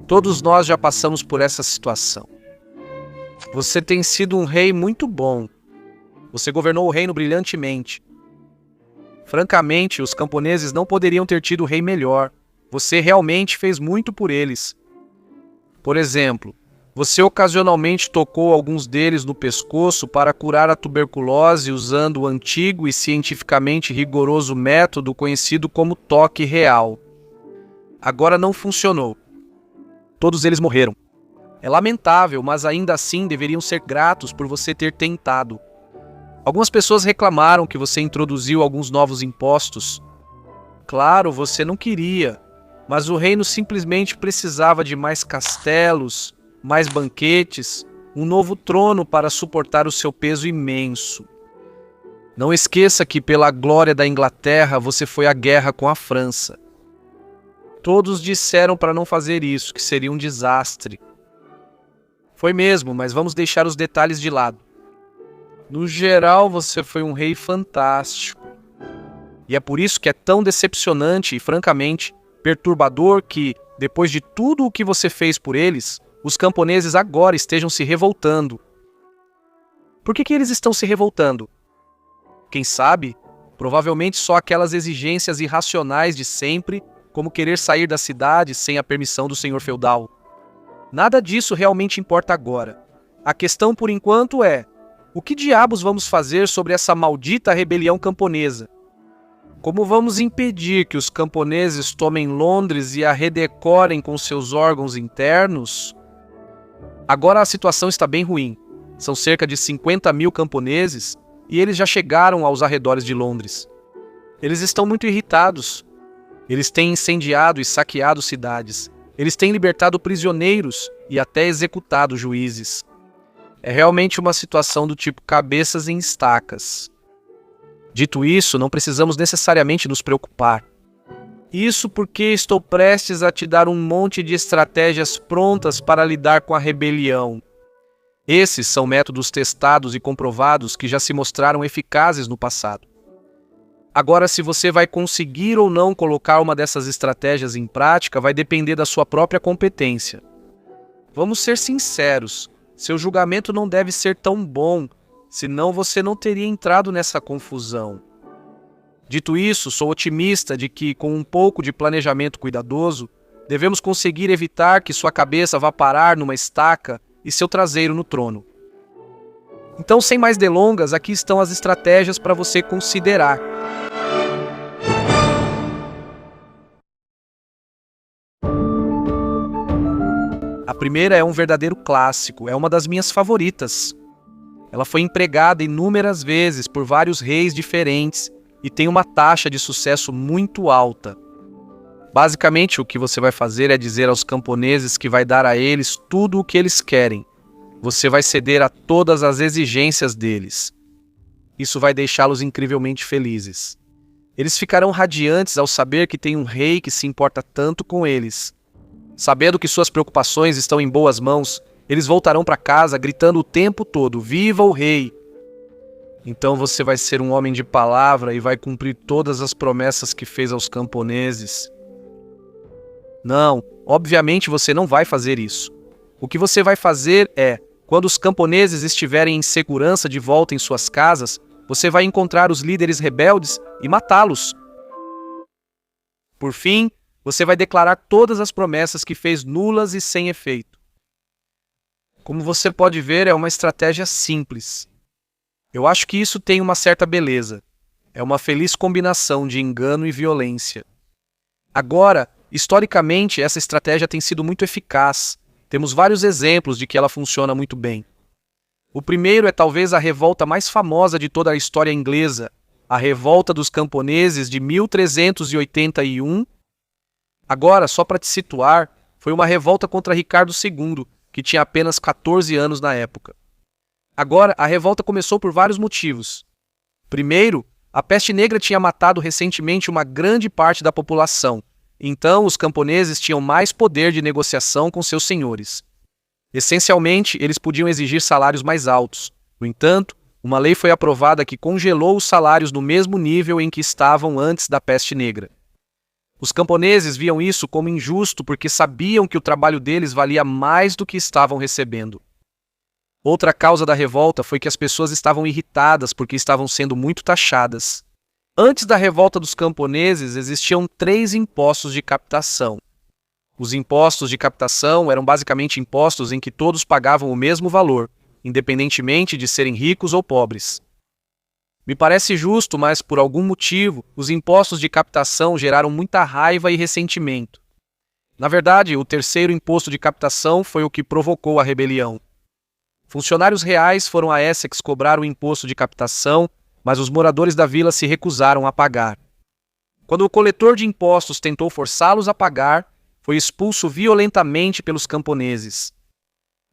Todos nós já passamos por essa situação. Você tem sido um rei muito bom. Você governou o reino brilhantemente. Francamente, os camponeses não poderiam ter tido rei melhor. Você realmente fez muito por eles. Por exemplo, você ocasionalmente tocou alguns deles no pescoço para curar a tuberculose usando o antigo e cientificamente rigoroso método conhecido como toque real. Agora não funcionou. Todos eles morreram. É lamentável, mas ainda assim deveriam ser gratos por você ter tentado. Algumas pessoas reclamaram que você introduziu alguns novos impostos. Claro, você não queria, mas o reino simplesmente precisava de mais castelos, mais banquetes, um novo trono para suportar o seu peso imenso. Não esqueça que, pela glória da Inglaterra, você foi à guerra com a França. Todos disseram para não fazer isso, que seria um desastre. Foi mesmo, mas vamos deixar os detalhes de lado. No geral, você foi um rei fantástico. E é por isso que é tão decepcionante e, francamente, perturbador que, depois de tudo o que você fez por eles, os camponeses agora estejam se revoltando. Por que eles estão se revoltando? Quem sabe, provavelmente só aquelas exigências irracionais de sempre, como querer sair da cidade sem a permissão do senhor feudal. Nada disso realmente importa agora. A questão por enquanto é: o que diabos vamos fazer sobre essa maldita rebelião camponesa? Como vamos impedir que os camponeses tomem Londres e a redecorem com seus órgãos internos? Agora a situação está bem ruim. São cerca de 50 mil camponeses e eles já chegaram aos arredores de Londres. Eles estão muito irritados. Eles têm incendiado e saqueado cidades. Eles têm libertado prisioneiros e até executado juízes. É realmente uma situação do tipo cabeças em estacas. Dito isso, não precisamos necessariamente nos preocupar. Isso porque estou prestes a te dar um monte de estratégias prontas para lidar com a rebelião. Esses são métodos testados e comprovados que já se mostraram eficazes no passado. Agora, se você vai conseguir ou não colocar uma dessas estratégias em prática, vai depender da sua própria competência. Vamos ser sinceros, seu julgamento não deve ser tão bom, senão você não teria entrado nessa confusão. Dito isso, sou otimista de que, com um pouco de planejamento cuidadoso, devemos conseguir evitar que sua cabeça vá parar numa estaca e seu traseiro no trono. Então, sem mais delongas, aqui estão as estratégias para você considerar. A primeira é um verdadeiro clássico, é uma das minhas favoritas. Ela foi empregada inúmeras vezes por vários reis diferentes e tem uma taxa de sucesso muito alta. Basicamente, o que você vai fazer é dizer aos camponeses que vai dar a eles tudo o que eles querem. Você vai ceder a todas as exigências deles. Isso vai deixá-los incrivelmente felizes. Eles ficarão radiantes ao saber que tem um rei que se importa tanto com eles. Sabendo que suas preocupações estão em boas mãos, eles voltarão para casa gritando o tempo todo: "Viva o rei!" Então você vai ser um homem de palavra e vai cumprir todas as promessas que fez aos camponeses. Não, obviamente você não vai fazer isso. O que você vai fazer é, quando os camponeses estiverem em segurança de volta em suas casas, você vai encontrar os líderes rebeldes e matá-los. Por fim, você vai declarar todas as promessas que fez nulas e sem efeito. Como você pode ver, é uma estratégia simples. Eu acho que isso tem uma certa beleza. É uma feliz combinação de engano e violência. Agora, historicamente, essa estratégia tem sido muito eficaz. Temos vários exemplos de que ela funciona muito bem. O primeiro é talvez a revolta mais famosa de toda a história inglesa, a Revolta dos Camponeses de 1381. Agora, só para te situar, foi uma revolta contra Ricardo II, que tinha apenas 14 anos na época. Agora, a revolta começou por vários motivos. Primeiro, a peste negra tinha matado recentemente uma grande parte da população, então os camponeses tinham mais poder de negociação com seus senhores. Essencialmente, eles podiam exigir salários mais altos. No entanto, uma lei foi aprovada que congelou os salários no mesmo nível em que estavam antes da peste negra. Os camponeses viam isso como injusto porque sabiam que o trabalho deles valia mais do que estavam recebendo. Outra causa da revolta foi que as pessoas estavam irritadas porque estavam sendo muito taxadas. Antes da revolta dos camponeses, existiam 3 impostos de captação. Os impostos de captação eram basicamente impostos em que todos pagavam o mesmo valor, independentemente de serem ricos ou pobres. Me parece justo, mas por algum motivo, os impostos de captação geraram muita raiva e ressentimento. Na verdade, o terceiro imposto de captação foi o que provocou a rebelião. Funcionários reais foram a Essex cobrar o imposto de captação, mas os moradores da vila se recusaram a pagar. Quando o coletor de impostos tentou forçá-los a pagar, foi expulso violentamente pelos camponeses.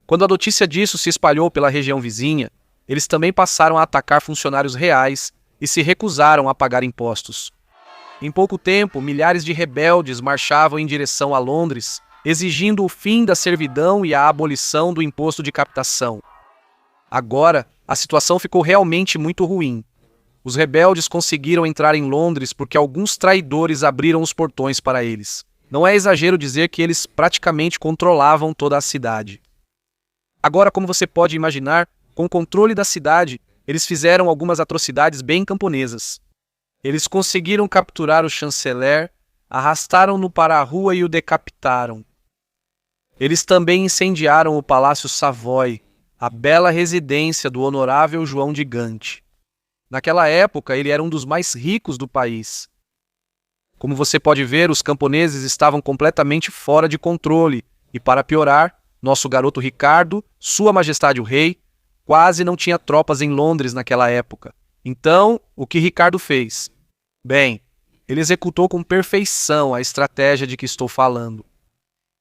Quando a notícia disso se espalhou pela região vizinha, eles também passaram a atacar funcionários reais e se recusaram a pagar impostos. Em pouco tempo, milhares de rebeldes marchavam em direção a Londres, exigindo o fim da servidão e a abolição do imposto de captação. Agora, a situação ficou realmente muito ruim. Os rebeldes conseguiram entrar em Londres porque alguns traidores abriram os portões para eles. Não é exagero dizer que eles praticamente controlavam toda a cidade. Agora, como você pode imaginar, com o controle da cidade, eles fizeram algumas atrocidades bem camponesas. Eles conseguiram capturar o chanceler, arrastaram-no para a rua e o decapitaram. Eles também incendiaram o Palácio Savoy, a bela residência do honorável João de Gante. Naquela época, ele era um dos mais ricos do país. Como você pode ver, os camponeses estavam completamente fora de controle e, para piorar, nosso garoto Ricardo, Sua Majestade o Rei, quase não tinha tropas em Londres naquela época. Então, o que Ricardo fez? Bem, ele executou com perfeição a estratégia de que estou falando.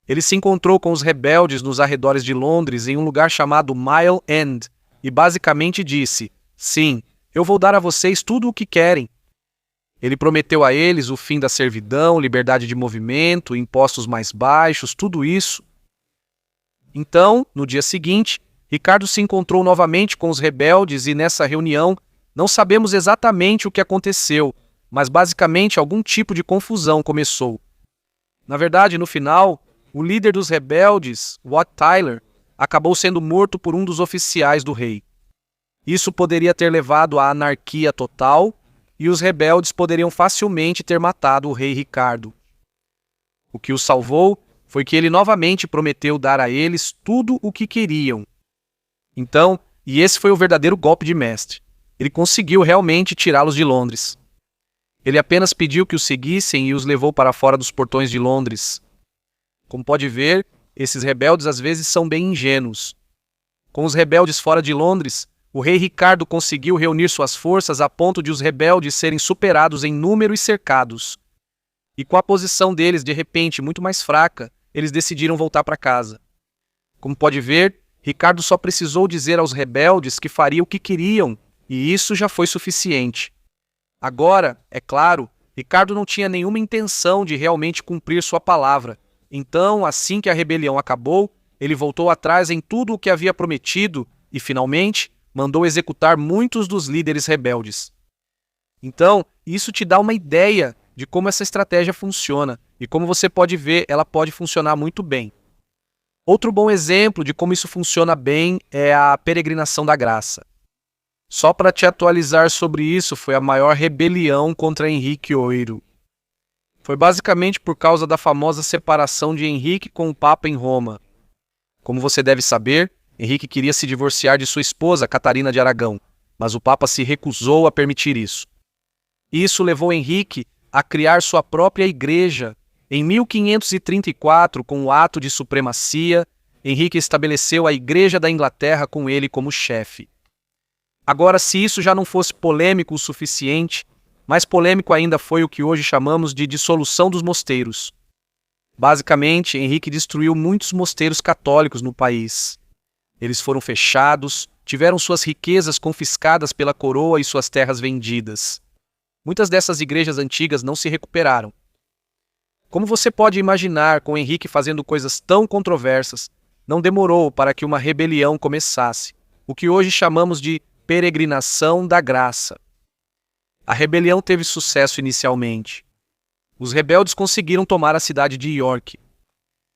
Ele se encontrou com os rebeldes nos arredores de Londres em um lugar chamado Mile End e basicamente disse: sim, eu vou dar a vocês tudo o que querem. Ele prometeu a eles o fim da servidão, liberdade de movimento, impostos mais baixos, tudo isso. Então, no dia seguinte, Ricardo se encontrou novamente com os rebeldes e nessa reunião, não sabemos exatamente o que aconteceu, mas basicamente algum tipo de confusão começou. Na verdade, no final, o líder dos rebeldes, Wat Tyler, acabou sendo morto por um dos oficiais do rei. Isso poderia ter levado à anarquia total e os rebeldes poderiam facilmente ter matado o rei Ricardo. O que os salvou foi que ele novamente prometeu dar a eles tudo o que queriam. Então, e esse foi o verdadeiro golpe de mestre. Ele conseguiu realmente tirá-los de Londres. Ele apenas pediu que os seguissem e os levou para fora dos portões de Londres. Como pode ver, esses rebeldes às vezes são bem ingênuos. Com os rebeldes fora de Londres, o rei Ricardo conseguiu reunir suas forças a ponto de os rebeldes serem superados em número e cercados. E com a posição deles de repente muito mais fraca, eles decidiram voltar para casa. Como pode ver, Ricardo só precisou dizer aos rebeldes que faria o que queriam, e isso já foi suficiente. Agora, é claro, Ricardo não tinha nenhuma intenção de realmente cumprir sua palavra. Então, assim que a rebelião acabou, ele voltou atrás em tudo o que havia prometido e, finalmente, mandou executar muitos dos líderes rebeldes. Então, isso te dá uma ideia de como essa estratégia funciona, e como você pode ver, ela pode funcionar muito bem. Outro bom exemplo de como isso funciona bem é a peregrinação da graça. Só para te atualizar sobre isso, foi a maior rebelião contra Henrique VIII. Foi basicamente por causa da famosa separação de Henrique com o Papa em Roma. Como você deve saber, Henrique queria se divorciar de sua esposa, Catarina de Aragão, mas o Papa se recusou a permitir isso. Isso levou Henrique a criar sua própria igreja. Em 1534, com o ato de supremacia, Henrique estabeleceu a Igreja da Inglaterra com ele como chefe. Agora, se isso já não fosse polêmico o suficiente, mais polêmico ainda foi o que hoje chamamos de dissolução dos mosteiros. Basicamente, Henrique destruiu muitos mosteiros católicos no país. Eles foram fechados, tiveram suas riquezas confiscadas pela coroa e suas terras vendidas. Muitas dessas igrejas antigas não se recuperaram. Como você pode imaginar, com Henrique fazendo coisas tão controversas, não demorou para que uma rebelião começasse, o que hoje chamamos de peregrinação da graça. A rebelião teve sucesso inicialmente, os rebeldes conseguiram tomar a cidade de York.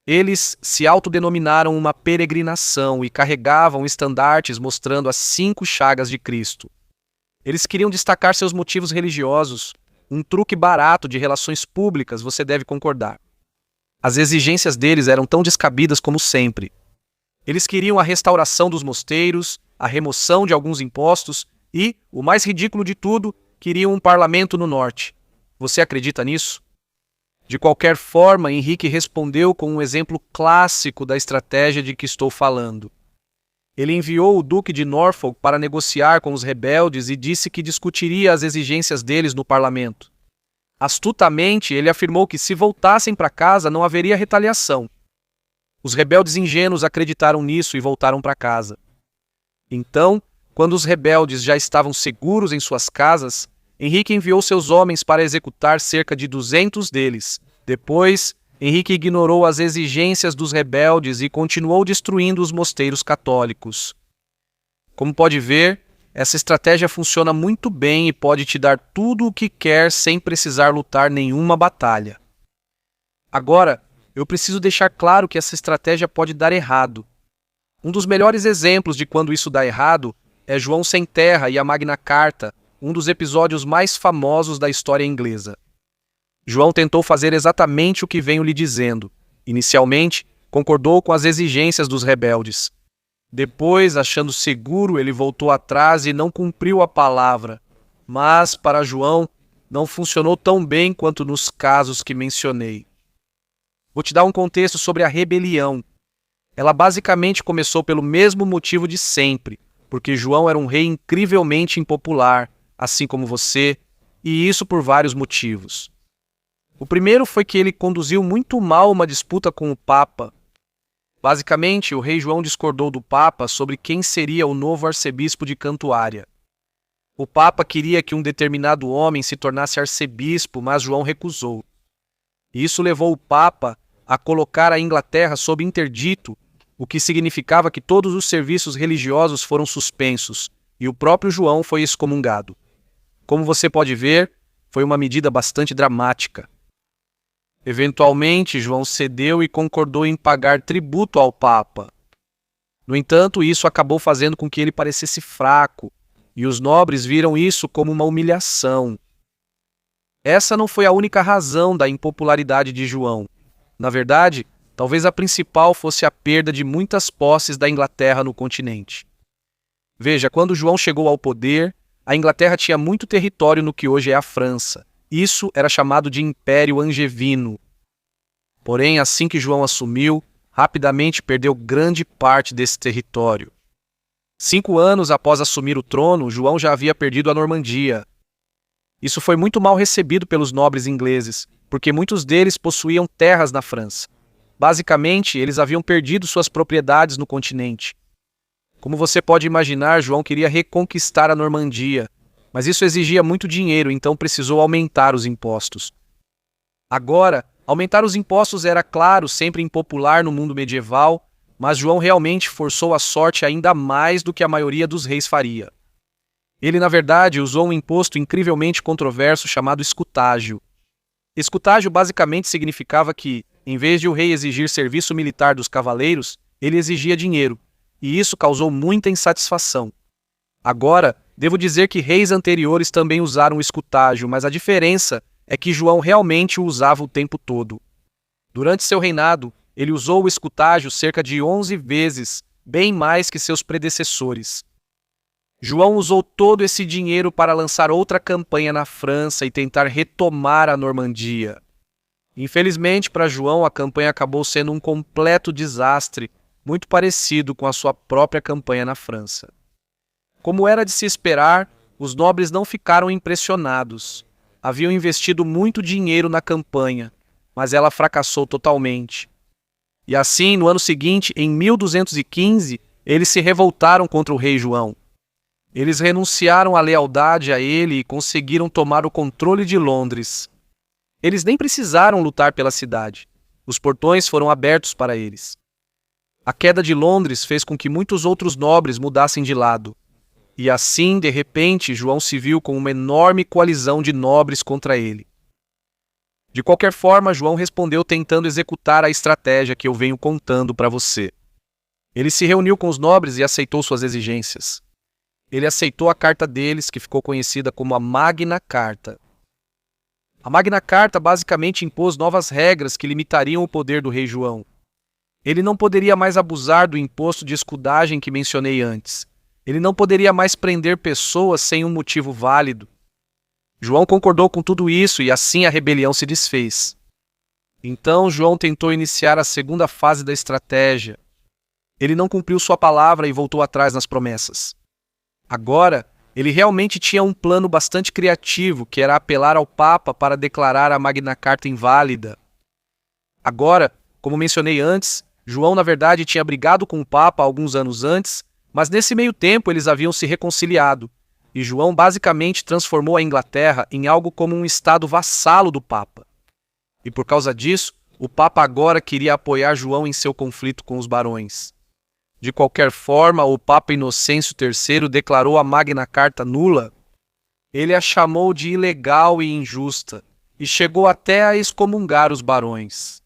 Eles se autodenominaram uma peregrinação e carregavam estandartes mostrando as 5 chagas de Cristo. Eles queriam destacar seus motivos religiosos, um truque barato de relações públicas, você deve concordar. As exigências deles eram tão descabidas como sempre. Eles queriam a restauração dos mosteiros, a remoção de alguns impostos e, o mais ridículo de tudo, queriam um parlamento no norte. Você acredita nisso? De qualquer forma, Henrique respondeu com um exemplo clássico da estratégia de que estou falando. Ele enviou o Duque de Norfolk para negociar com os rebeldes e disse que discutiria as exigências deles no parlamento. Astutamente, ele afirmou que se voltassem para casa não haveria retaliação. Os rebeldes ingênuos acreditaram nisso e voltaram para casa. Então, quando os rebeldes já estavam seguros em suas casas, Henrique enviou seus homens para executar cerca de 200 deles. Depois, Henrique ignorou as exigências dos rebeldes e continuou destruindo os mosteiros católicos. Como pode ver, essa estratégia funciona muito bem e pode te dar tudo o que quer sem precisar lutar nenhuma batalha. Agora, eu preciso deixar claro que essa estratégia pode dar errado. Um dos melhores exemplos de quando isso dá errado é João Sem Terra e a Magna Carta, um dos episódios mais famosos da história inglesa. João tentou fazer exatamente o que venho lhe dizendo. Inicialmente, concordou com as exigências dos rebeldes. Depois, achando seguro, ele voltou atrás e não cumpriu a palavra. Mas, para João, não funcionou tão bem quanto nos casos que mencionei. Vou te dar um contexto sobre a rebelião. Ela basicamente começou pelo mesmo motivo de sempre, porque João era um rei incrivelmente impopular, assim como você, e isso por vários motivos. O primeiro foi que ele conduziu muito mal uma disputa com o Papa. Basicamente, o rei João discordou do Papa sobre quem seria o novo arcebispo de Cantuária. O Papa queria que um determinado homem se tornasse arcebispo, mas João recusou. Isso levou o Papa a colocar a Inglaterra sob interdito, o que significava que todos os serviços religiosos foram suspensos, e o próprio João foi excomungado. Como você pode ver, foi uma medida bastante dramática. Eventualmente, João cedeu e concordou em pagar tributo ao Papa. No entanto, isso acabou fazendo com que ele parecesse fraco, e os nobres viram isso como uma humilhação. Essa não foi a única razão da impopularidade de João. Na verdade, talvez a principal fosse a perda de muitas posses da Inglaterra no continente. Veja, quando João chegou ao poder, a Inglaterra tinha muito território no que hoje é a França. Isso era chamado de Império Angevino. Porém, assim que João assumiu, rapidamente perdeu grande parte desse território. 5 anos após assumir o trono, João já havia perdido a Normandia. Isso foi muito mal recebido pelos nobres ingleses, porque muitos deles possuíam terras na França. Basicamente, eles haviam perdido suas propriedades no continente. Como você pode imaginar, João queria reconquistar a Normandia, mas isso exigia muito dinheiro, então precisou aumentar os impostos. Agora, aumentar os impostos era, claro, sempre impopular no mundo medieval, mas João realmente forçou a sorte ainda mais do que a maioria dos reis faria. Ele, na verdade, usou um imposto incrivelmente controverso chamado escutágio. Escutágio basicamente significava que, em vez de o rei exigir serviço militar dos cavaleiros, ele exigia dinheiro, e isso causou muita insatisfação. Agora, devo dizer que reis anteriores também usaram o escutágio, mas a diferença é que João realmente o usava o tempo todo. Durante seu reinado, ele usou o escutágio cerca de 11 vezes, bem mais que seus predecessores. João usou todo esse dinheiro para lançar outra campanha na França e tentar retomar a Normandia. Infelizmente para João, a campanha acabou sendo um completo desastre, muito parecido com a sua própria campanha na França. Como era de se esperar, os nobres não ficaram impressionados. Haviam investido muito dinheiro na campanha, mas ela fracassou totalmente. E assim, no ano seguinte, em 1215, eles se revoltaram contra o rei João. Eles renunciaram à lealdade a ele e conseguiram tomar o controle de Londres. Eles nem precisaram lutar pela cidade. Os portões foram abertos para eles. A queda de Londres fez com que muitos outros nobres mudassem de lado. E assim, de repente, João se viu com uma enorme coalizão de nobres contra ele. De qualquer forma, João respondeu tentando executar a estratégia que eu venho contando para você. Ele se reuniu com os nobres e aceitou suas exigências. Ele aceitou a carta deles, que ficou conhecida como a Magna Carta. A Magna Carta basicamente impôs novas regras que limitariam o poder do rei João. Ele não poderia mais abusar do imposto de escudagem que mencionei antes. Ele não poderia mais prender pessoas sem um motivo válido. João concordou com tudo isso e assim a rebelião se desfez. Então João tentou iniciar a segunda fase da estratégia. Ele não cumpriu sua palavra e voltou atrás nas promessas. Agora, ele realmente tinha um plano bastante criativo, que era apelar ao Papa para declarar a Magna Carta inválida. Agora, como mencionei antes, João na verdade tinha brigado com o Papa alguns anos antes, mas nesse meio tempo eles haviam se reconciliado, e João basicamente transformou a Inglaterra em algo como um estado vassalo do Papa. E por causa disso, o Papa agora queria apoiar João em seu conflito com os barões. De qualquer forma, o Papa Inocêncio III declarou a Magna Carta nula. Ele a chamou de ilegal e injusta, e chegou até a excomungar os barões.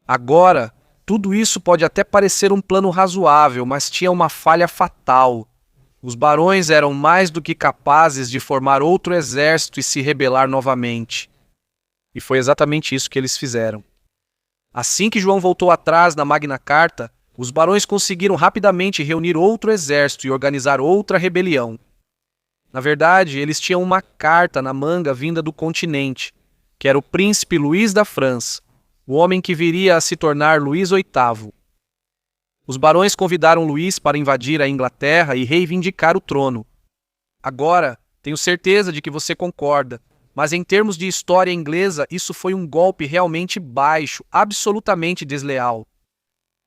Agora, tudo isso pode até parecer um plano razoável, mas tinha uma falha fatal. Os barões eram mais do que capazes de formar outro exército e se rebelar novamente. E foi exatamente isso que eles fizeram. Assim que João voltou atrás na Magna Carta, os barões conseguiram rapidamente reunir outro exército e organizar outra rebelião. Na verdade, eles tinham uma carta na manga vinda do continente, que era o príncipe Luís da França, o homem que viria a se tornar Luís VIII. Os barões convidaram Luís para invadir a Inglaterra e reivindicar o trono. Agora, tenho certeza de que você concorda, mas em termos de história inglesa, isso foi um golpe realmente baixo, absolutamente desleal.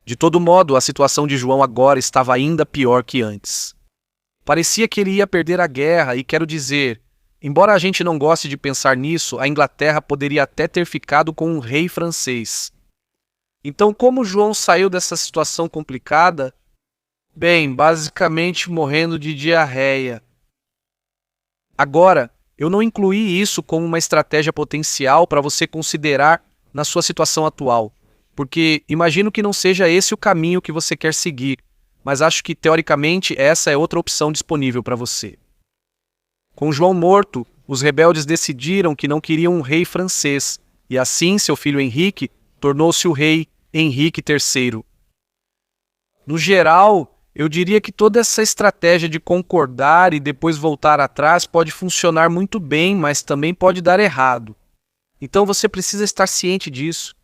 De todo modo, a situação de João agora estava ainda pior que antes. Parecia que ele ia perder a guerra e quero dizer, embora a gente não goste de pensar nisso, a Inglaterra poderia até ter ficado com um rei francês. Então, como João saiu dessa situação complicada? Bem, basicamente morrendo de diarreia. Agora, eu não incluí isso como uma estratégia potencial para você considerar na sua situação atual, porque imagino que não seja esse o caminho que você quer seguir, mas acho que, teoricamente, essa é outra opção disponível para você. Com João morto, os rebeldes decidiram que não queriam um rei francês, e assim seu filho Henrique tornou-se o rei Henrique III. No geral, eu diria que toda essa estratégia de concordar e depois voltar atrás pode funcionar muito bem, mas também pode dar errado. Então você precisa estar ciente disso.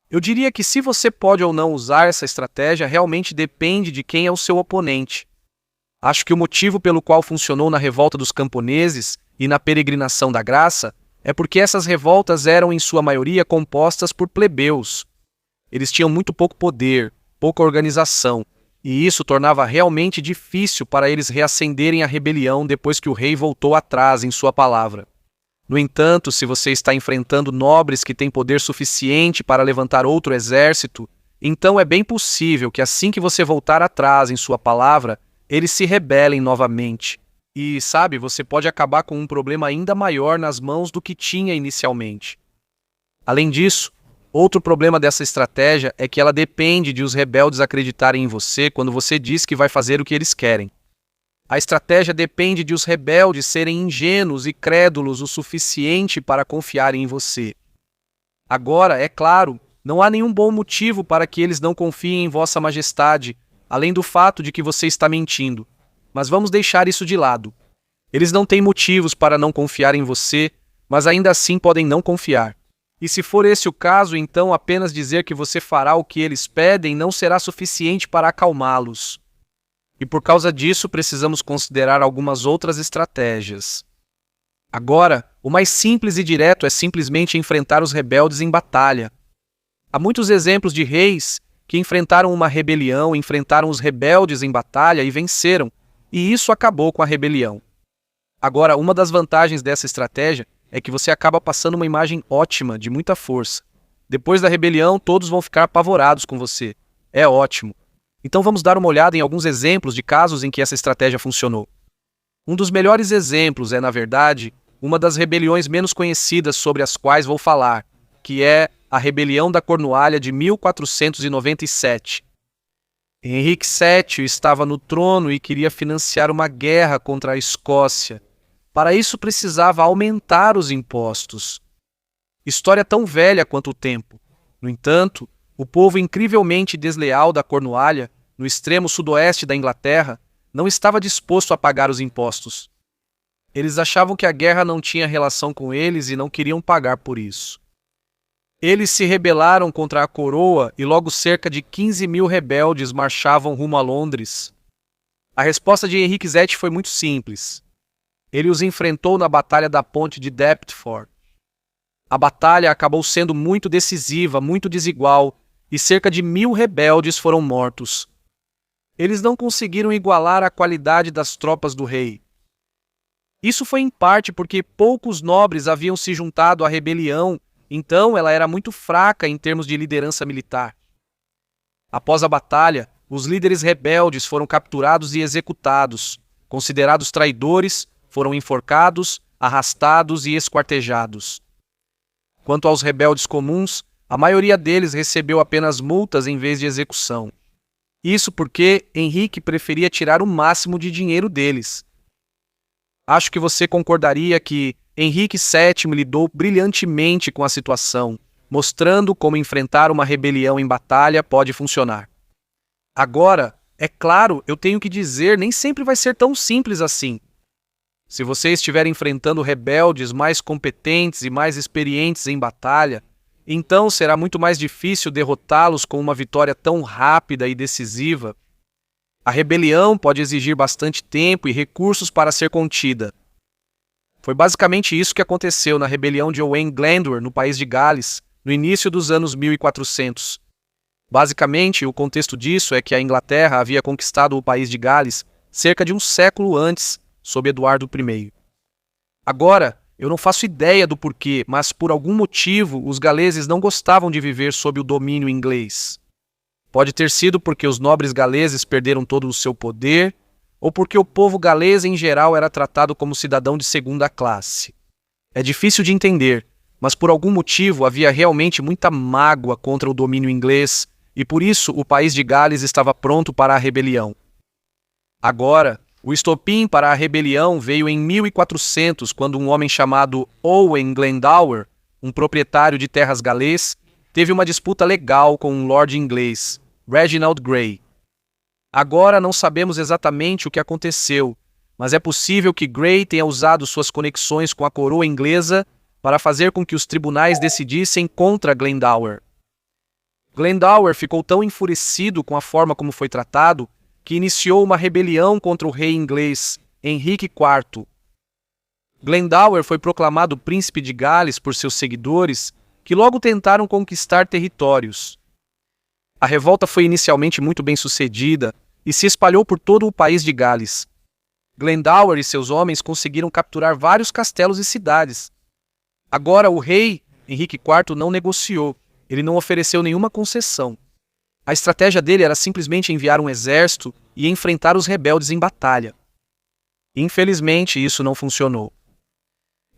Eu diria que se você pode ou não usar essa estratégia realmente depende de quem é o seu oponente. Acho que o motivo pelo qual funcionou na revolta dos camponeses e na peregrinação da graça é porque essas revoltas eram em sua maioria compostas por plebeus. Eles tinham muito pouco poder, pouca organização, e isso tornava realmente difícil para eles reacenderem a rebelião depois que o rei voltou atrás em sua palavra. No entanto, se você está enfrentando nobres que têm poder suficiente para levantar outro exército, então é bem possível que assim que você voltar atrás em sua palavra, eles se rebelem novamente. E, sabe, você pode acabar com um problema ainda maior nas mãos do que tinha inicialmente. Além disso, outro problema dessa estratégia é que ela depende de os rebeldes acreditarem em você quando você diz que vai fazer o que eles querem. A estratégia depende de os rebeldes serem ingênuos e crédulos o suficiente para confiarem em você. Agora, é claro, não há nenhum bom motivo para que eles não confiem em Vossa Majestade, além do fato de que você está mentindo. Mas vamos deixar isso de lado. Eles não têm motivos para não confiar em você, mas ainda assim podem não confiar. E se for esse o caso, então apenas dizer que você fará o que eles pedem não será suficiente para acalmá-los. E por causa disso, precisamos considerar algumas outras estratégias. Agora, o mais simples e direto é simplesmente enfrentar os rebeldes em batalha. Há muitos exemplos de reis que enfrentaram uma rebelião, enfrentaram os rebeldes em batalha e venceram, e isso acabou com a rebelião. Agora, uma das vantagens dessa estratégia é que você acaba passando uma imagem ótima, de muita força. Depois da rebelião, todos vão ficar apavorados com você. É ótimo. Então vamos dar uma olhada em alguns exemplos de casos em que essa estratégia funcionou. Um dos melhores exemplos é, na verdade, uma das rebeliões menos conhecidas sobre as quais vou falar, que é a Rebelião da Cornualha de 1497. Henrique VII estava no trono e queria financiar uma guerra contra a Escócia. Para isso precisava aumentar os impostos. História tão velha quanto o tempo. No entanto, o povo incrivelmente desleal da Cornualha, no extremo sudoeste da Inglaterra, não estava disposto a pagar os impostos. Eles achavam que a guerra não tinha relação com eles e não queriam pagar por isso. Eles se rebelaram contra a coroa e logo cerca de 15.000 rebeldes marchavam rumo a Londres. A resposta de Henrique VII foi muito simples. Ele os enfrentou na Batalha da Ponte de Deptford. A batalha acabou sendo muito decisiva, muito desigual, e cerca de 1.000 rebeldes foram mortos. Eles não conseguiram igualar a qualidade das tropas do rei. Isso foi em parte porque poucos nobres haviam se juntado à rebelião, então ela era muito fraca em termos de liderança militar. Após a batalha, os líderes rebeldes foram capturados e executados. Considerados traidores, foram enforcados, arrastados e esquartejados. Quanto aos rebeldes comuns, a maioria deles recebeu apenas multas em vez de execução. Isso porque Henrique preferia tirar o máximo de dinheiro deles. Acho que você concordaria que Henrique VII lidou brilhantemente com a situação, mostrando como enfrentar uma rebelião em batalha pode funcionar. Agora, é claro, eu tenho que dizer, nem sempre vai ser tão simples assim. Se você estiver enfrentando rebeldes mais competentes e mais experientes em batalha, então será muito mais difícil derrotá-los com uma vitória tão rápida e decisiva. A rebelião pode exigir bastante tempo e recursos para ser contida. Foi basicamente isso que aconteceu na rebelião de Owain Glyndŵr, no país de Gales, no início dos anos 1400. Basicamente, o contexto disso é que a Inglaterra havia conquistado o país de Gales cerca de um século antes, sob Eduardo I. Agora, eu não faço ideia do porquê, mas por algum motivo os galeses não gostavam de viver sob o domínio inglês. Pode ter sido porque os nobres galeses perderam todo o seu poder, ou porque o povo galês em geral era tratado como cidadão de segunda classe. É difícil de entender, mas por algum motivo havia realmente muita mágoa contra o domínio inglês, e por isso o país de Gales estava pronto para a rebelião. Agora, o estopim para a rebelião veio em 1400, quando um homem chamado Owain Glendower, um proprietário de terras galês, teve uma disputa legal com um lord inglês, Reginald Grey. Agora não sabemos exatamente o que aconteceu, mas é possível que Grey tenha usado suas conexões com a coroa inglesa para fazer com que os tribunais decidissem contra Glendower. Glendower ficou tão enfurecido com a forma como foi tratado que iniciou uma rebelião contra o rei inglês, Henrique IV. Glendower foi proclamado príncipe de Gales por seus seguidores, que logo tentaram conquistar territórios. A revolta foi inicialmente muito bem sucedida e se espalhou por todo o país de Gales. Glendower e seus homens conseguiram capturar vários castelos e cidades. Agora o rei, Henrique IV, não negociou, ele não ofereceu nenhuma concessão. A estratégia dele era simplesmente enviar um exército e enfrentar os rebeldes em batalha. Infelizmente, isso não funcionou.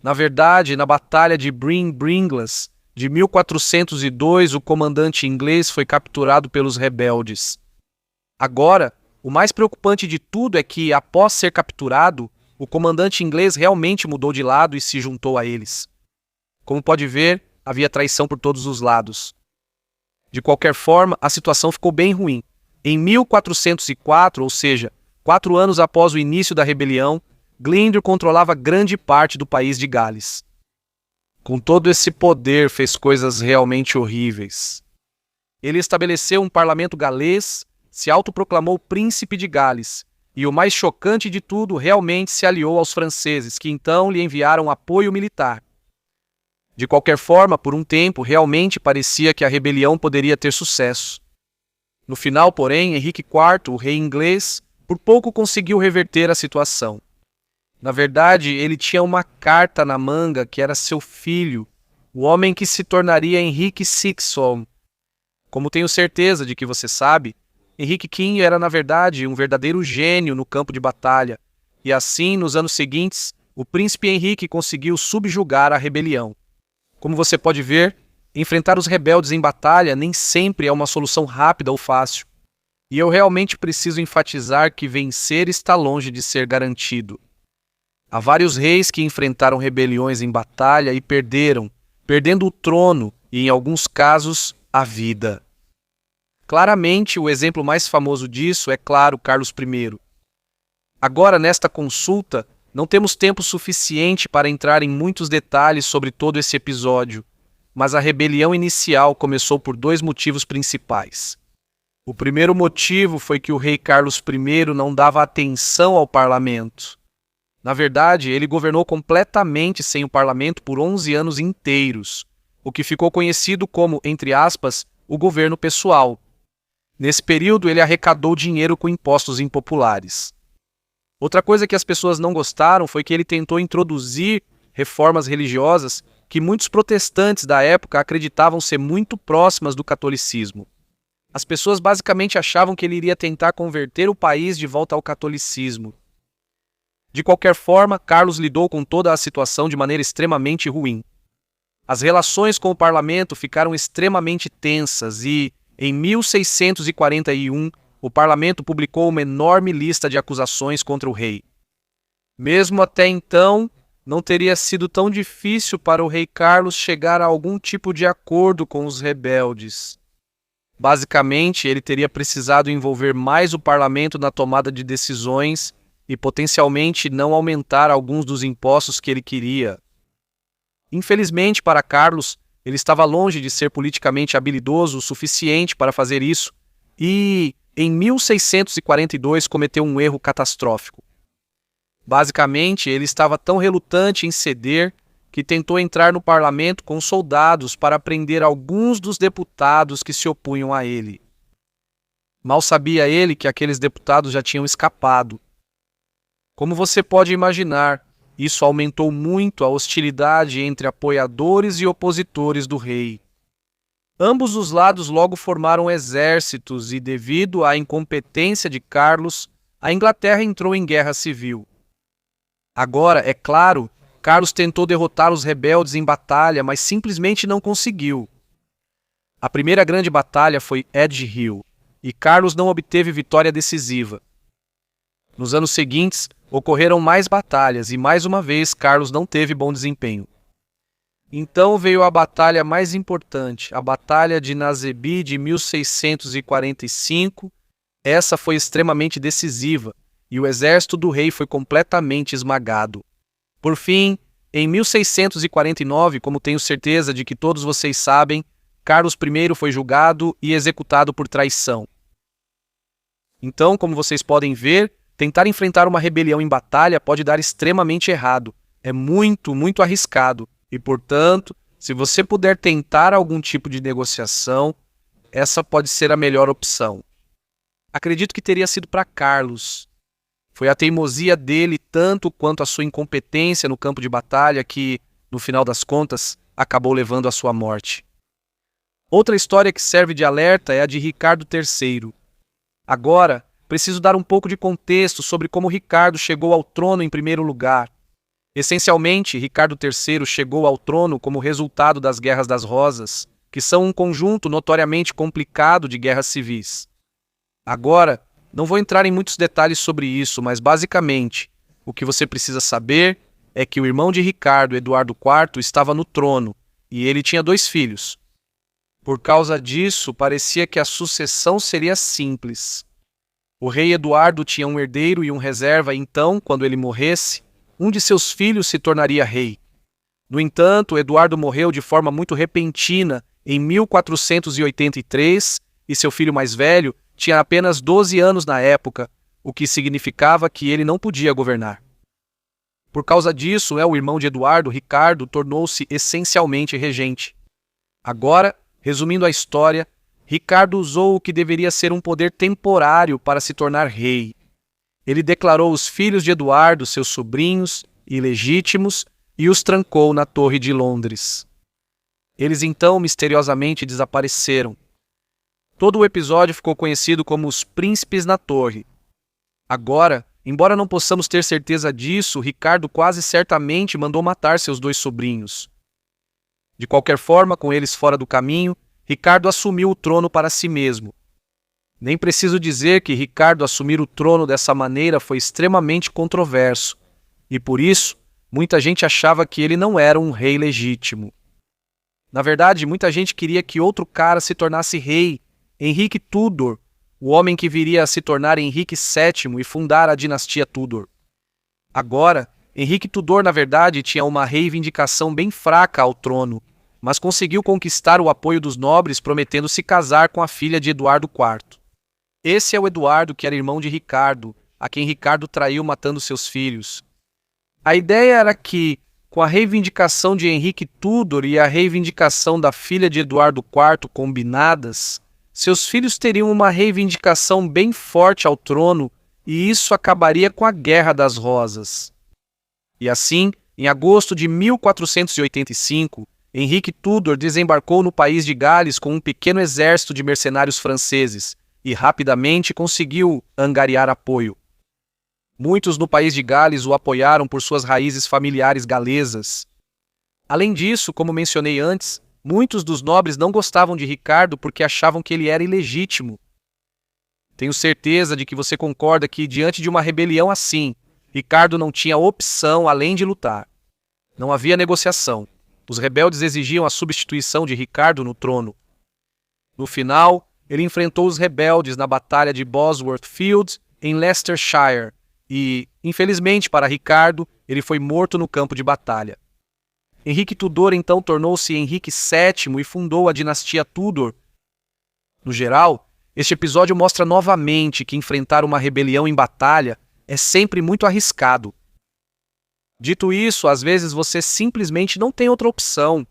Na verdade, na Batalha de Bryn Bringlas, de 1402, o comandante inglês foi capturado pelos rebeldes. Agora, o mais preocupante de tudo é que, após ser capturado, o comandante inglês realmente mudou de lado e se juntou a eles. Como pode ver, havia traição por todos os lados. De qualquer forma, a situação ficou bem ruim. Em 1404, ou seja, 4 anos após o início da rebelião, Glyndŵr controlava grande parte do país de Gales. Com todo esse poder, fez coisas realmente horríveis. Ele estabeleceu um parlamento galês, se autoproclamou príncipe de Gales, e o mais chocante de tudo, realmente se aliou aos franceses, que então lhe enviaram apoio militar. De qualquer forma, por um tempo, realmente parecia que a rebelião poderia ter sucesso. No final, porém, Henrique IV, o rei inglês, por pouco conseguiu reverter a situação. Na verdade, ele tinha uma carta na manga que era seu filho, o homem que se tornaria Henrique VI. Como tenho certeza de que você sabe, Henrique V era na verdade um verdadeiro gênio no campo de batalha, e assim, nos anos seguintes, o príncipe Henrique conseguiu subjugar a rebelião. Como você pode ver, enfrentar os rebeldes em batalha nem sempre é uma solução rápida ou fácil. E eu realmente preciso enfatizar que vencer está longe de ser garantido. Há vários reis que enfrentaram rebeliões em batalha e perderam, perdendo o trono e, em alguns casos, a vida. Claramente, o exemplo mais famoso disso é, claro, Carlos I. Agora, nesta consulta, não temos tempo suficiente para entrar em muitos detalhes sobre todo esse episódio, mas a rebelião inicial começou por dois motivos principais. O primeiro motivo foi que o rei Carlos I não dava atenção ao parlamento. Na verdade, ele governou completamente sem o parlamento por 11 anos inteiros, o que ficou conhecido como, entre aspas, o governo pessoal. Nesse período, ele arrecadou dinheiro com impostos impopulares. Outra coisa que as pessoas não gostaram foi que ele tentou introduzir reformas religiosas que muitos protestantes da época acreditavam ser muito próximas do catolicismo. As pessoas basicamente achavam que ele iria tentar converter o país de volta ao catolicismo. De qualquer forma, Carlos lidou com toda a situação de maneira extremamente ruim. As relações com o parlamento ficaram extremamente tensas e, em 1641, o parlamento publicou uma enorme lista de acusações contra o rei. Mesmo até então, não teria sido tão difícil para o rei Carlos chegar a algum tipo de acordo com os rebeldes. Basicamente, ele teria precisado envolver mais o parlamento na tomada de decisões e potencialmente não aumentar alguns dos impostos que ele queria. Infelizmente para Carlos, ele estava longe de ser politicamente habilidoso o suficiente para fazer isso e, em 1642, cometeu um erro catastrófico. Basicamente, ele estava tão relutante em ceder que tentou entrar no parlamento com soldados para prender alguns dos deputados que se opunham a ele. Mal sabia ele que aqueles deputados já tinham escapado. Como você pode imaginar, isso aumentou muito a hostilidade entre apoiadores e opositores do rei. Ambos os lados logo formaram exércitos e, devido à incompetência de Carlos, a Inglaterra entrou em guerra civil. Agora, é claro, Carlos tentou derrotar os rebeldes em batalha, mas simplesmente não conseguiu. A primeira grande batalha foi Edge Hill, e Carlos não obteve vitória decisiva. Nos anos seguintes, ocorreram mais batalhas e, mais uma vez, Carlos não teve bom desempenho. Então veio a batalha mais importante, a Batalha de Naseby de 1645. Essa foi extremamente decisiva, e o exército do rei foi completamente esmagado. Por fim, em 1649, como tenho certeza de que todos vocês sabem, Carlos I foi julgado e executado por traição. Então, como vocês podem ver, tentar enfrentar uma rebelião em batalha pode dar extremamente errado. É muito, muito arriscado. E, portanto, se você puder tentar algum tipo de negociação, essa pode ser a melhor opção. Acredito que teria sido para Carlos. Foi a teimosia dele, tanto quanto a sua incompetência no campo de batalha, que, no final das contas, acabou levando à sua morte. Outra história que serve de alerta é a de Ricardo III. Agora, preciso dar um pouco de contexto sobre como Ricardo chegou ao trono em primeiro lugar. Essencialmente, Ricardo III chegou ao trono como resultado das Guerras das Rosas, que são um conjunto notoriamente complicado de guerras civis. Agora, não vou entrar em muitos detalhes sobre isso, mas basicamente, o que você precisa saber é que o irmão de Ricardo, Eduardo IV, estava no trono, e ele tinha 2 filhos. Por causa disso, parecia que a sucessão seria simples. O rei Eduardo tinha um herdeiro e um reserva, então, quando ele morresse, um de seus filhos se tornaria rei. No entanto, Eduardo morreu de forma muito repentina em 1483 e seu filho mais velho tinha apenas 12 anos na época, o que significava que ele não podia governar. Por causa disso, o irmão de Eduardo, Ricardo, tornou-se essencialmente regente. Agora, resumindo a história, Ricardo usou o que deveria ser um poder temporário para se tornar rei. Ele declarou os filhos de Eduardo, seus sobrinhos, ilegítimos, e os trancou na Torre de Londres. Eles então misteriosamente desapareceram. Todo o episódio ficou conhecido como os Príncipes na Torre. Agora, Embora não possamos ter certeza disso, Ricardo quase certamente mandou matar seus 2 sobrinhos. De qualquer forma, com eles fora do caminho, Ricardo assumiu o trono para si mesmo. Nem preciso dizer que Ricardo assumir o trono dessa maneira foi extremamente controverso, e por isso, muita gente achava que ele não era um rei legítimo. Na verdade, muita gente queria que outro cara se tornasse rei, Henrique Tudor, o homem que viria a se tornar Henrique VII e fundar a dinastia Tudor. Agora, Henrique Tudor, na verdade, tinha uma reivindicação bem fraca ao trono, mas conseguiu conquistar o apoio dos nobres prometendo se casar com a filha de Eduardo IV. Esse é o Eduardo que era irmão de Ricardo, a quem Ricardo traiu matando seus filhos. A ideia era que, com a reivindicação de Henrique Tudor e a reivindicação da filha de Eduardo IV combinadas, seus filhos teriam uma reivindicação bem forte ao trono e isso acabaria com a Guerra das Rosas. E assim, em agosto de 1485, Henrique Tudor desembarcou no país de Gales com um pequeno exército de mercenários franceses e rapidamente conseguiu angariar apoio. Muitos no país de Gales o apoiaram por suas raízes familiares galesas. Além disso, como mencionei antes, muitos dos nobres não gostavam de Ricardo porque achavam que ele era ilegítimo. Tenho certeza de que você concorda que, diante de uma rebelião assim, Ricardo não tinha opção além de lutar. Não havia negociação. Os rebeldes exigiam a substituição de Ricardo no trono. No final, ele enfrentou os rebeldes na Batalha de Bosworth Field, em Leicestershire, e, infelizmente para Ricardo, ele foi morto no campo de batalha. Henrique Tudor então tornou-se Henrique VII e fundou a dinastia Tudor. No geral, este episódio mostra novamente que enfrentar uma rebelião em batalha é sempre muito arriscado. Dito isso, às vezes você simplesmente não tem outra opção.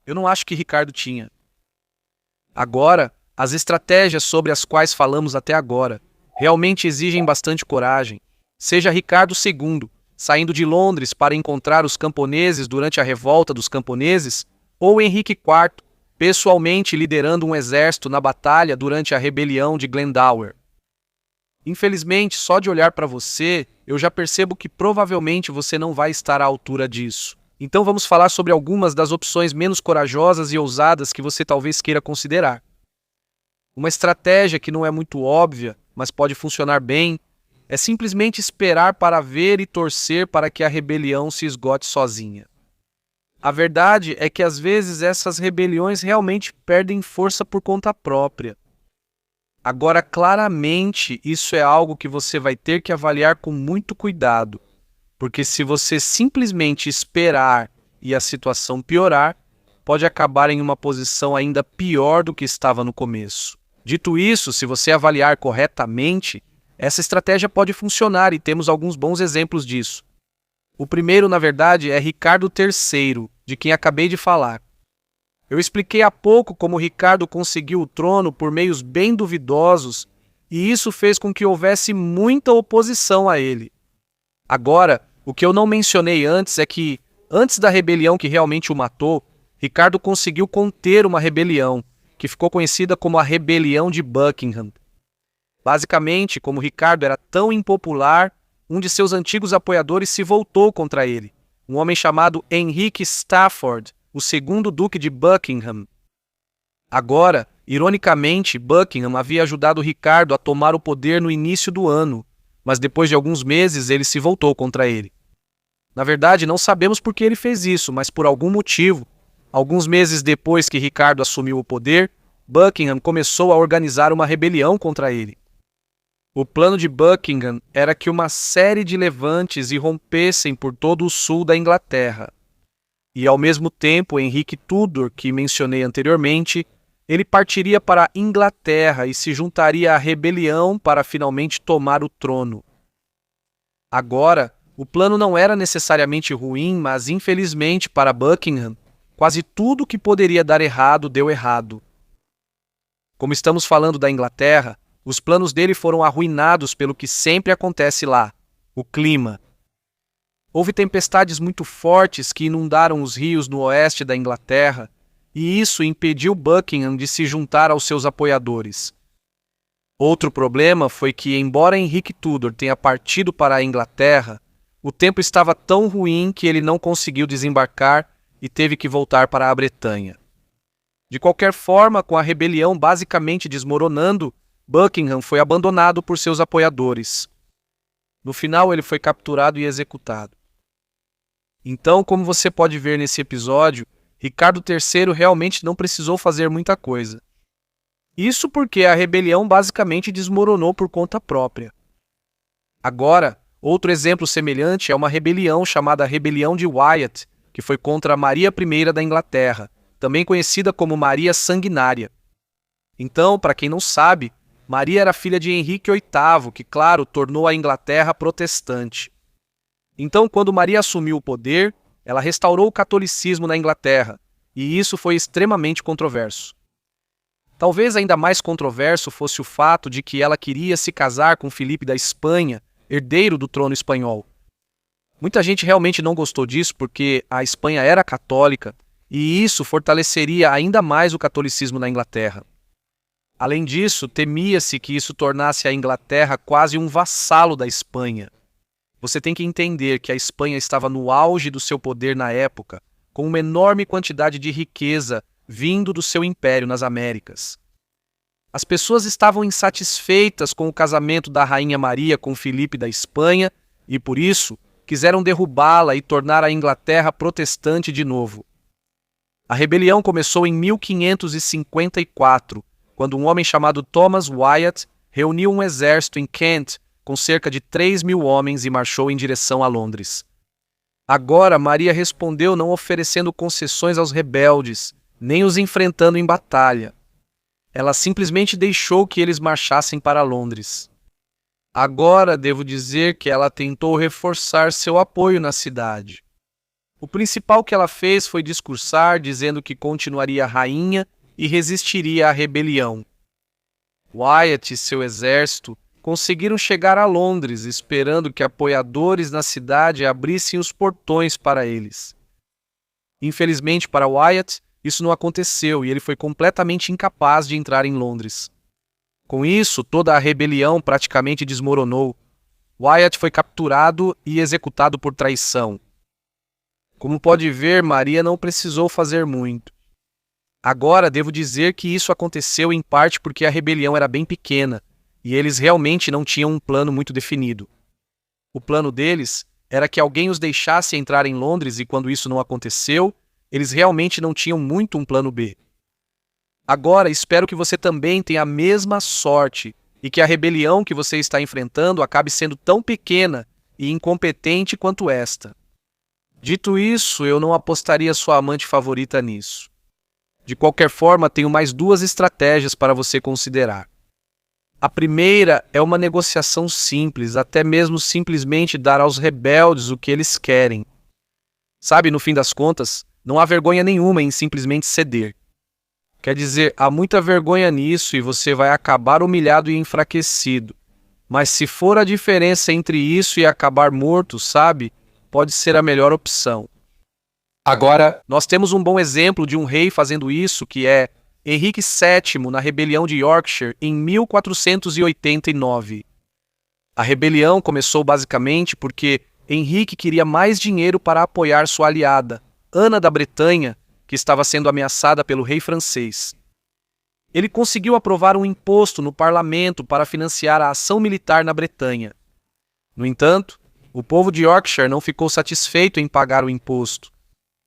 Eu não acho que Ricardo tinha. Agora, as estratégias sobre as quais falamos até agora realmente exigem bastante coragem. Seja Ricardo II, saindo de Londres para encontrar os camponeses durante a revolta dos camponeses, ou Henrique IV, pessoalmente liderando um exército na batalha durante a rebelião de Glendower. Infelizmente, só de olhar para você, eu já percebo que provavelmente você não vai estar à altura disso. Então vamos falar sobre algumas das opções menos corajosas e ousadas que você talvez queira considerar. Uma estratégia que não é muito óbvia, mas pode funcionar bem, é simplesmente esperar para ver e torcer para que a rebelião se esgote sozinha. A verdade é que às vezes essas rebeliões realmente perdem força por conta própria. Agora, claramente, isso é algo que você vai ter que avaliar com muito cuidado, porque se você simplesmente esperar e a situação piorar, pode acabar em uma posição ainda pior do que estava no começo. Dito isso, se você avaliar corretamente, essa estratégia pode funcionar e temos alguns bons exemplos disso. O primeiro, na verdade, é Ricardo III, de quem acabei de falar. Eu expliquei há pouco como Ricardo conseguiu o trono por meios bem duvidosos e isso fez com que houvesse muita oposição a ele. Agora, o que eu não mencionei antes é que, antes da rebelião que realmente o matou, Ricardo conseguiu conter uma rebelião, que ficou conhecida como a Rebelião de Buckingham. Basicamente, como Ricardo era tão impopular, um de seus antigos apoiadores se voltou contra ele, um homem chamado Henrique Stafford, o segundo Duque de Buckingham. Agora, ironicamente, Buckingham havia ajudado Ricardo a tomar o poder no início do ano, mas depois de alguns meses ele se voltou contra ele. Na verdade, não sabemos por que ele fez isso, mas por algum motivo, alguns meses depois que Ricardo assumiu o poder, Buckingham começou a organizar uma rebelião contra ele. O plano de Buckingham era que uma série de levantes irrompessem por todo o sul da Inglaterra. E ao mesmo tempo, Henrique Tudor, que mencionei anteriormente, ele partiria para a Inglaterra e se juntaria à rebelião para finalmente tomar o trono. Agora, o plano não era necessariamente ruim, mas infelizmente para Buckingham, quase tudo que poderia dar errado deu errado. Como estamos falando da Inglaterra, os planos dele foram arruinados pelo que sempre acontece lá, o clima. Houve tempestades muito fortes que inundaram os rios no oeste da Inglaterra, e isso impediu Buckingham de se juntar aos seus apoiadores. Outro problema foi que, embora Henrique Tudor tenha partido para a Inglaterra, o tempo estava tão ruim que ele não conseguiu desembarcar e teve que voltar para a Bretanha. De qualquer forma, com a rebelião basicamente desmoronando, Buckingham foi abandonado por seus apoiadores. No final, ele foi capturado e executado. Então, como você pode ver nesse episódio, Ricardo III realmente não precisou fazer muita coisa. Isso porque a rebelião basicamente desmoronou por conta própria. Agora, outro exemplo semelhante é uma rebelião chamada Rebelião de Wyatt, que foi contra Maria I da Inglaterra, também conhecida como Maria Sanguinária. Então, para quem não sabe, Maria era filha de Henrique VIII, que, claro, tornou a Inglaterra protestante. Então, quando Maria assumiu o poder, ela restaurou o catolicismo na Inglaterra, e isso foi extremamente controverso. Talvez ainda mais controverso fosse o fato de que ela queria se casar com Filipe da Espanha, herdeiro do trono espanhol. Muita gente realmente não gostou disso porque a Espanha era católica, e isso fortaleceria ainda mais o catolicismo na Inglaterra. Além disso, temia-se que isso tornasse a Inglaterra quase um vassalo da Espanha. Você tem que entender que a Espanha estava no auge do seu poder na época, com uma enorme quantidade de riqueza vindo do seu império nas Américas. As pessoas estavam insatisfeitas com o casamento da Rainha Maria com Filipe da Espanha e, por isso, quiseram derrubá-la e tornar a Inglaterra protestante de novo. A rebelião começou em 1554, quando um homem chamado Thomas Wyatt reuniu um exército em Kent com cerca de 3.000 homens e marchou em direção a Londres. Agora, Maria respondeu não oferecendo concessões aos rebeldes, nem os enfrentando em batalha. Ela simplesmente deixou que eles marchassem para Londres. Agora, devo dizer que ela tentou reforçar seu apoio na cidade. O principal que ela fez foi discursar, dizendo que continuaria rainha e resistiria à rebelião. Wyatt e seu exército conseguiram chegar a Londres, esperando que apoiadores na cidade abrissem os portões para eles. Infelizmente para Wyatt, isso não aconteceu e ele foi completamente incapaz de entrar em Londres. Com isso, toda a rebelião praticamente desmoronou. Wyatt foi capturado e executado por traição. Como pode ver, Maria não precisou fazer muito. Agora, devo dizer que isso aconteceu em parte porque a rebelião era bem pequena e eles realmente não tinham um plano muito definido. O plano deles era que alguém os deixasse entrar em Londres e quando isso não aconteceu, eles realmente não tinham muito um plano B. Agora, espero que você também tenha a mesma sorte e que a rebelião que você está enfrentando acabe sendo tão pequena e incompetente quanto esta. Dito isso, eu não apostaria sua amante favorita nisso. De qualquer forma, tenho mais 2 estratégias para você considerar. A primeira é uma negociação simples, até mesmo simplesmente dar aos rebeldes o que eles querem. Sabe, no fim das contas, não há vergonha nenhuma em simplesmente ceder. Quer dizer, há muita vergonha nisso e você vai acabar humilhado e enfraquecido. Mas se for a diferença entre isso e acabar morto, sabe, pode ser a melhor opção. Agora, nós temos um bom exemplo de um rei fazendo isso, que é Henrique VII na rebelião de Yorkshire em 1489. A rebelião começou basicamente porque Henrique queria mais dinheiro para apoiar sua aliada, Ana da Bretanha, que estava sendo ameaçada pelo rei francês. Ele conseguiu aprovar um imposto no parlamento para financiar a ação militar na Bretanha. No entanto, o povo de Yorkshire não ficou satisfeito em pagar o imposto.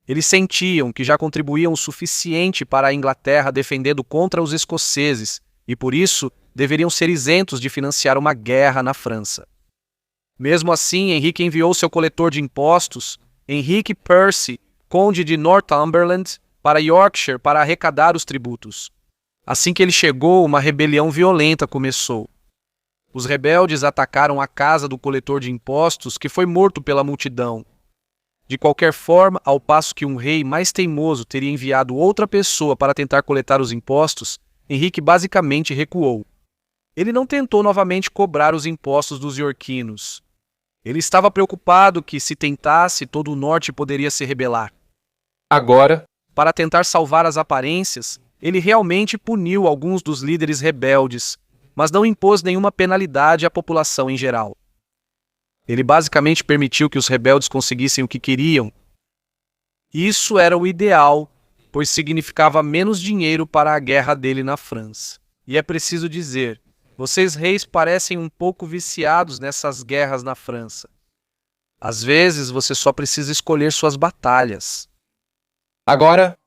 Eles sentiam que já contribuíam o suficiente para a Inglaterra defendendo contra os escoceses e, por isso, deveriam ser isentos de financiar uma guerra na França. Mesmo assim, Henrique enviou seu coletor de impostos, Henrique Percy, conde de Northumberland, para Yorkshire para arrecadar os tributos. Assim que ele chegou, uma rebelião violenta começou. Os rebeldes atacaram a casa do coletor de impostos, que foi morto pela multidão. De qualquer forma, ao passo que um rei mais teimoso teria enviado outra pessoa para tentar coletar os impostos, Henrique basicamente recuou. Ele não tentou novamente cobrar os impostos dos iorquinos. Ele estava preocupado que, se tentasse, todo o norte poderia se rebelar. Agora, para tentar salvar as aparências, ele realmente puniu alguns dos líderes rebeldes, mas não impôs nenhuma penalidade à população em geral. Ele basicamente permitiu que os rebeldes conseguissem o que queriam. Isso era o ideal, pois significava menos dinheiro para a guerra dele na França. E é preciso dizer, vocês reis parecem um pouco viciados nessas guerras na França. Às vezes você só precisa escolher suas batalhas. Agora,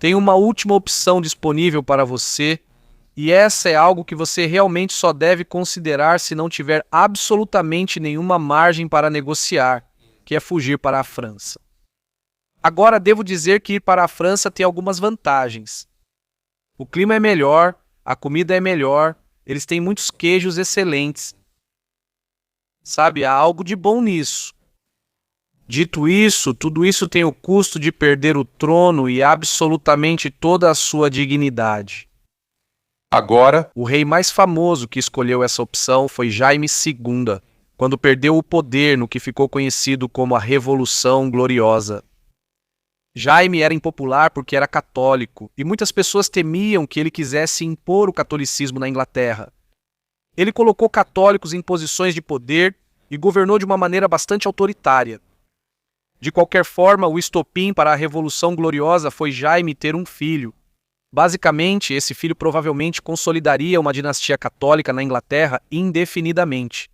Tem uma última opção disponível para você, e essa é algo que você realmente só deve considerar se não tiver absolutamente nenhuma margem para negociar, que é fugir para a França. Agora devo dizer que ir para a França tem algumas vantagens. O clima é melhor, a comida é melhor, eles têm muitos queijos excelentes. Sabe, há algo de bom nisso. Dito isso, tudo isso tem o custo de perder o trono e absolutamente toda a sua dignidade. agora, O rei mais famoso que escolheu essa opção foi Jaime II, quando perdeu o poder no que ficou conhecido como a Revolução Gloriosa. Jaime era impopular porque era católico, e muitas pessoas temiam que ele quisesse impor o catolicismo na Inglaterra. Ele colocou católicos em posições de poder e governou de uma maneira bastante autoritária. De qualquer forma, o estopim para a Revolução Gloriosa foi Jaime ter um filho. Basicamente, esse filho provavelmente consolidaria uma dinastia católica na Inglaterra indefinidamente.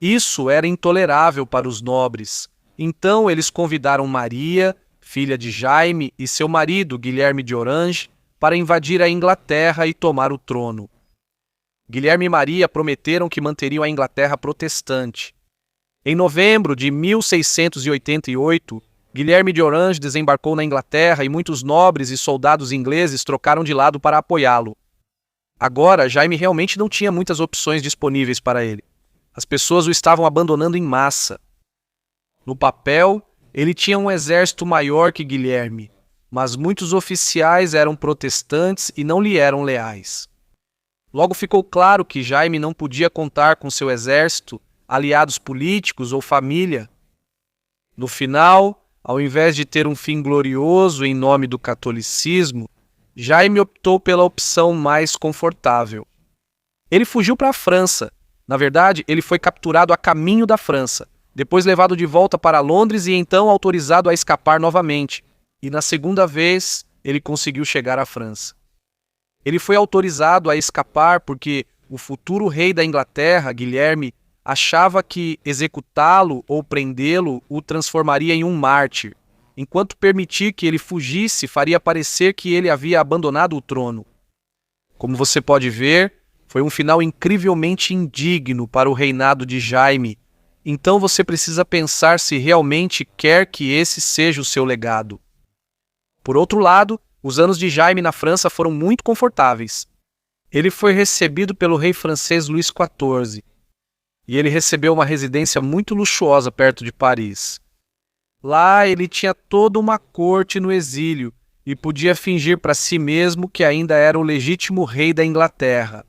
Isso era intolerável para os nobres. Então eles convidaram Maria, filha de Jaime, e seu marido, Guilherme de Orange, para invadir a Inglaterra e tomar o trono. Guilherme e Maria prometeram que manteriam a Inglaterra protestante. Em novembro de 1688, Guilherme de Orange desembarcou na Inglaterra e muitos nobres e soldados ingleses trocaram de lado para apoiá-lo. Agora, Jaime realmente não tinha muitas opções disponíveis para ele. As pessoas o estavam abandonando em massa. No papel, ele tinha um exército maior que Guilherme, mas muitos oficiais eram protestantes e não lhe eram leais. Logo ficou claro que Jaime não podia contar com seu exército, aliados políticos ou família. No final, ao invés de ter um fim glorioso em nome do catolicismo, Jaime optou pela opção mais confortável. Ele fugiu para a França. Na verdade, ele foi capturado a caminho da França, depois levado de volta para Londres e então autorizado a escapar novamente. E na segunda vez, ele conseguiu chegar à França. Ele foi autorizado a escapar porque o futuro rei da Inglaterra, Guilherme, achava que executá-lo ou prendê-lo o transformaria em um mártir, enquanto permitir que ele fugisse faria parecer que ele havia abandonado o trono. Como você pode ver, foi um final incrivelmente indigno para o reinado de Jaime, então você precisa pensar se realmente quer que esse seja o seu legado. Por outro lado, os anos de Jaime na França foram muito confortáveis. Ele foi recebido pelo rei francês Luís XIV, e ele recebeu uma residência muito luxuosa perto de Paris. Lá ele tinha toda uma corte no exílio e podia fingir para si mesmo que ainda era o legítimo rei da Inglaterra.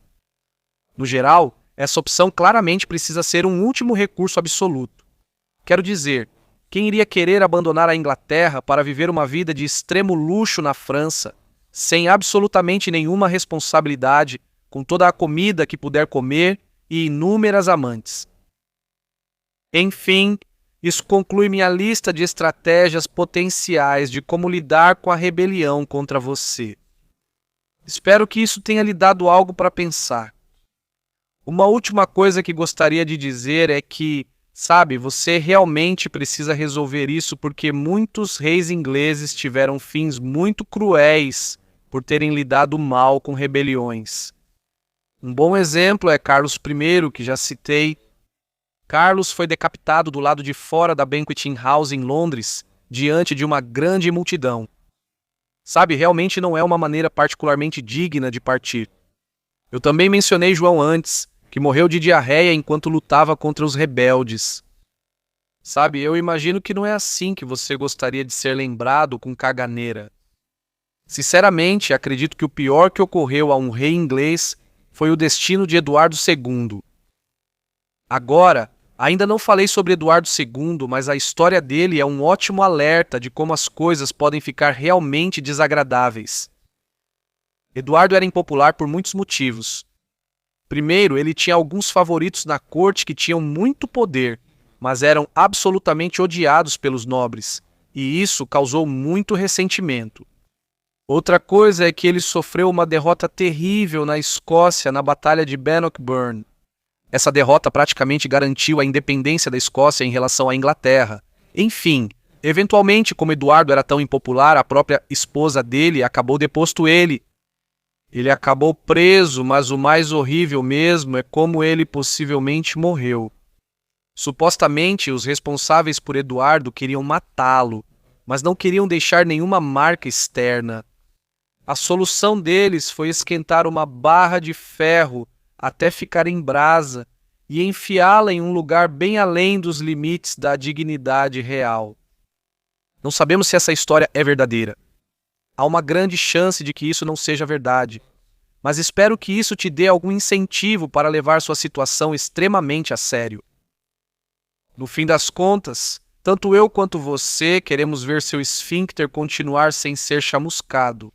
No geral, essa opção claramente precisa ser um último recurso absoluto. Quero dizer, quem iria querer abandonar a Inglaterra para viver uma vida de extremo luxo na França, sem absolutamente nenhuma responsabilidade, com toda a comida que puder comer e inúmeras amantes? Enfim, isso conclui minha lista de estratégias potenciais de como lidar com a rebelião contra você. Espero que isso tenha lhe dado algo para pensar. Uma última coisa que gostaria de dizer é que, sabe, você realmente precisa resolver isso porque muitos reis ingleses tiveram fins muito cruéis por terem lidado mal com rebeliões. Um bom exemplo é Carlos I, que já citei. Carlos foi decapitado do lado de fora da Banqueting House em Londres, diante de uma grande multidão. Sabe, realmente não é uma maneira particularmente digna de partir. Eu também mencionei João antes, que morreu de diarreia enquanto lutava contra os rebeldes. Sabe, eu imagino que não é assim que você gostaria de ser lembrado com caganeira. Sinceramente, acredito que o pior que ocorreu a um rei inglês foi o destino de Eduardo II. Agora, ainda não falei sobre Eduardo II, mas a história dele é um ótimo alerta de como as coisas podem ficar realmente desagradáveis. Eduardo era impopular por muitos motivos. Primeiro, ele tinha alguns favoritos na corte que tinham muito poder, mas eram absolutamente odiados pelos nobres, e isso causou muito ressentimento. Outra coisa é que ele sofreu uma derrota terrível na Escócia na Batalha de Bannockburn. Essa derrota praticamente garantiu a independência da Escócia em relação à Inglaterra. Enfim, eventualmente, como Eduardo era tão impopular, a própria esposa dele acabou deposto ele. Ele acabou preso, mas o mais horrível mesmo é como ele possivelmente morreu. Supostamente, os responsáveis por Eduardo queriam matá-lo, mas não queriam deixar nenhuma marca externa. A solução deles foi esquentar uma barra de ferro até ficar em brasa e enfiá-la em um lugar bem além dos limites da dignidade real. Não sabemos se essa história é verdadeira. Há uma grande chance de que isso não seja verdade, mas espero que isso te dê algum incentivo para levar sua situação extremamente a sério. No fim das contas, tanto eu quanto você queremos ver seu esfíncter continuar sem ser chamuscado.